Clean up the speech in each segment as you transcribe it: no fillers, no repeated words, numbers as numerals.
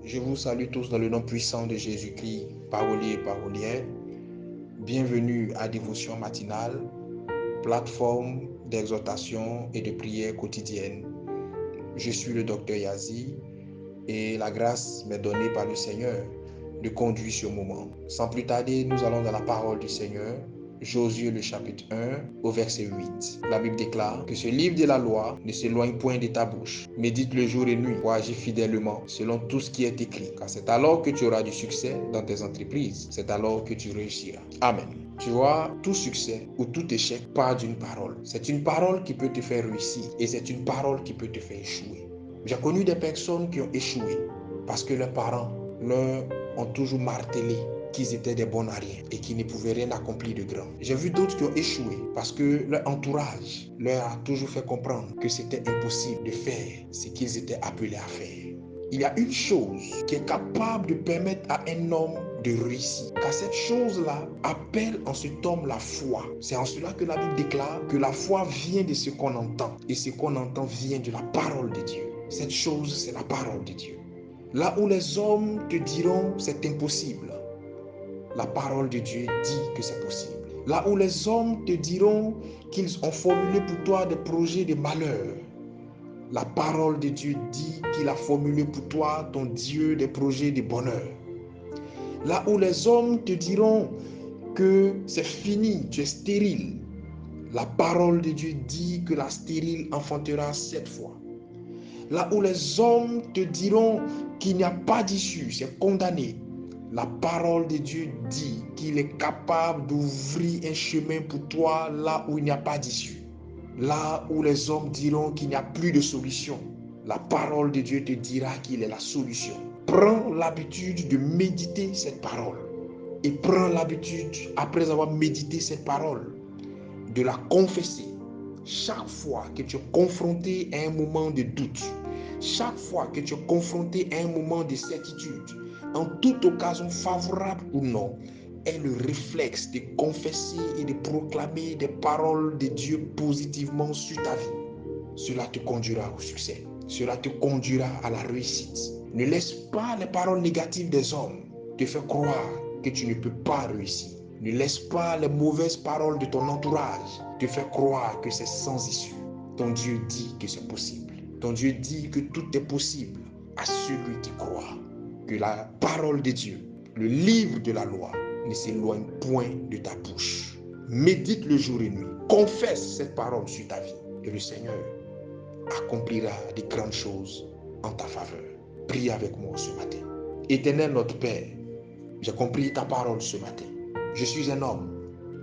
Je vous salue tous dans le nom puissant de Jésus-Christ, paroliers et parolières. Bienvenue à Dévotion matinale, plateforme d'exhortation et de prière quotidienne. Je suis le docteur Yazi et la grâce m'est donnée par le Seigneur de conduire ce moment. Sans plus tarder, nous allons dans la parole du Seigneur. Josué le chapitre 1 au verset 8. La Bible déclare que ce livre de la loi ne s'éloigne point de ta bouche. Médite le jour et nuit pour agir fidèlement selon tout ce qui est écrit. Car c'est alors que tu auras du succès dans tes entreprises. C'est alors que tu réussiras. Amen. Tu vois, tout succès ou tout échec part d'une parole. C'est une parole qui peut te faire réussir et c'est une parole qui peut te faire échouer. J'ai connu des personnes qui ont échoué parce que leurs parents leur ont toujours martelé qu'ils étaient des bons à rien et qu'ils ne pouvaient rien accomplir de grand. J'ai vu d'autres qui ont échoué parce que leur entourage leur a toujours fait comprendre que c'était impossible de faire ce qu'ils étaient appelés à faire. Il y a une chose qui est capable de permettre à un homme de réussir. Car cette chose-là appelle en cet homme la foi. C'est en cela que la Bible déclare que la foi vient de ce qu'on entend. Et ce qu'on entend vient de la parole de Dieu. Cette chose, c'est la parole de Dieu. Là où les hommes te diront c'est impossible, la parole de Dieu dit que c'est possible. Là où les hommes te diront qu'ils ont formulé pour toi des projets de malheur, la parole de Dieu dit qu'il a formulé pour toi, ton Dieu, des projets de bonheur. Là où les hommes te diront que c'est fini, tu es stérile, la parole de Dieu dit que la stérile enfantera 7 fois. Là où les hommes te diront qu'il n'y a pas d'issue, c'est condamné, la parole de Dieu dit qu'il est capable d'ouvrir un chemin pour toi là où il n'y a pas d'issue. Là où les hommes diront qu'il n'y a plus de solution, la parole de Dieu te dira qu'il est la solution. Prends l'habitude de méditer cette parole. Et prends l'habitude, après avoir médité cette parole, de la confesser. Chaque fois que tu es confronté à un moment de doute, chaque fois que tu es confronté à un moment de certitude, en toute occasion favorable ou non, est le réflexe de confesser et de proclamer des paroles de Dieu positivement sur ta vie. Cela te conduira au succès. Cela te conduira à la réussite. Ne laisse pas les paroles négatives des hommes te faire croire que tu ne peux pas réussir. Ne laisse pas les mauvaises paroles de ton entourage te faire croire que c'est sans issue. Ton Dieu dit que c'est possible. Ton Dieu dit que tout est possible à celui qui croit. Que la parole de Dieu, le livre de la loi, ne s'éloigne point de ta bouche. Médite le jour et nuit. Confesse cette parole sur ta vie. Et le Seigneur accomplira de grandes choses en ta faveur. Prie avec moi ce matin. Éternel notre Père, j'ai compris ta parole ce matin. Je suis un homme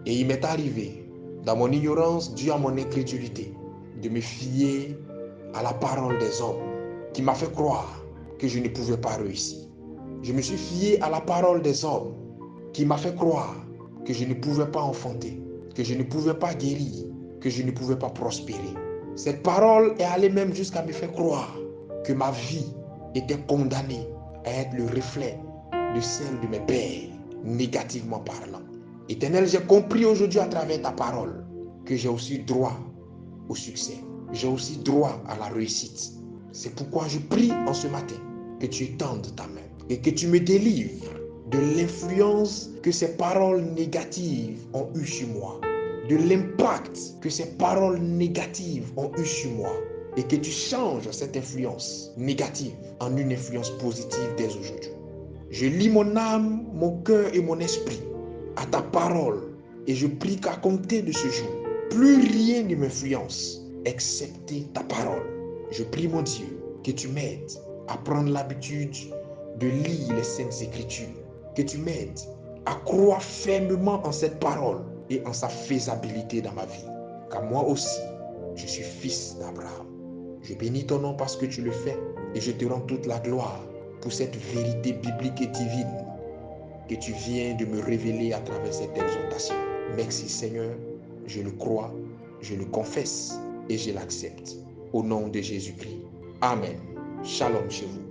et il m'est arrivé, dans mon ignorance due à mon incrédulité, de me fier à la parole des hommes qui m'a fait croire que je ne pouvais pas réussir. Je me suis fié à la parole des hommes qui m'a fait croire que je ne pouvais pas enfanter, que je ne pouvais pas guérir, que je ne pouvais pas prospérer. Cette parole est allée même jusqu'à me faire croire que ma vie était condamnée à être le reflet de celle de mes pères, négativement parlant. Éternel, j'ai compris aujourd'hui à travers ta parole que j'ai aussi droit au succès. J'ai aussi droit à la réussite. C'est pourquoi je prie en ce matin que tu étendes ta main et que tu me délivres de l'influence que ces paroles négatives ont eue sur moi, de l'impact que ces paroles négatives ont eu sur moi, et que tu changes cette influence négative en une influence positive dès aujourd'hui. Je lie mon âme, mon cœur et mon esprit à ta parole et je prie qu'à compter de ce jour, plus rien ne m'influence excepté ta parole. Je prie mon Dieu que tu m'aides à prendre l'habitude de lire les Saintes Écritures, que tu m'aides à croire fermement en cette parole et en sa faisabilité dans ma vie. Car moi aussi, je suis fils d'Abraham. Je bénis ton nom parce que tu le fais et je te rends toute la gloire pour cette vérité biblique et divine que tu viens de me révéler à travers cette exhortation. Merci Seigneur, je le crois, je le confesse et je l'accepte. Au nom de Jésus-Christ. Amen. Shalom chez vous.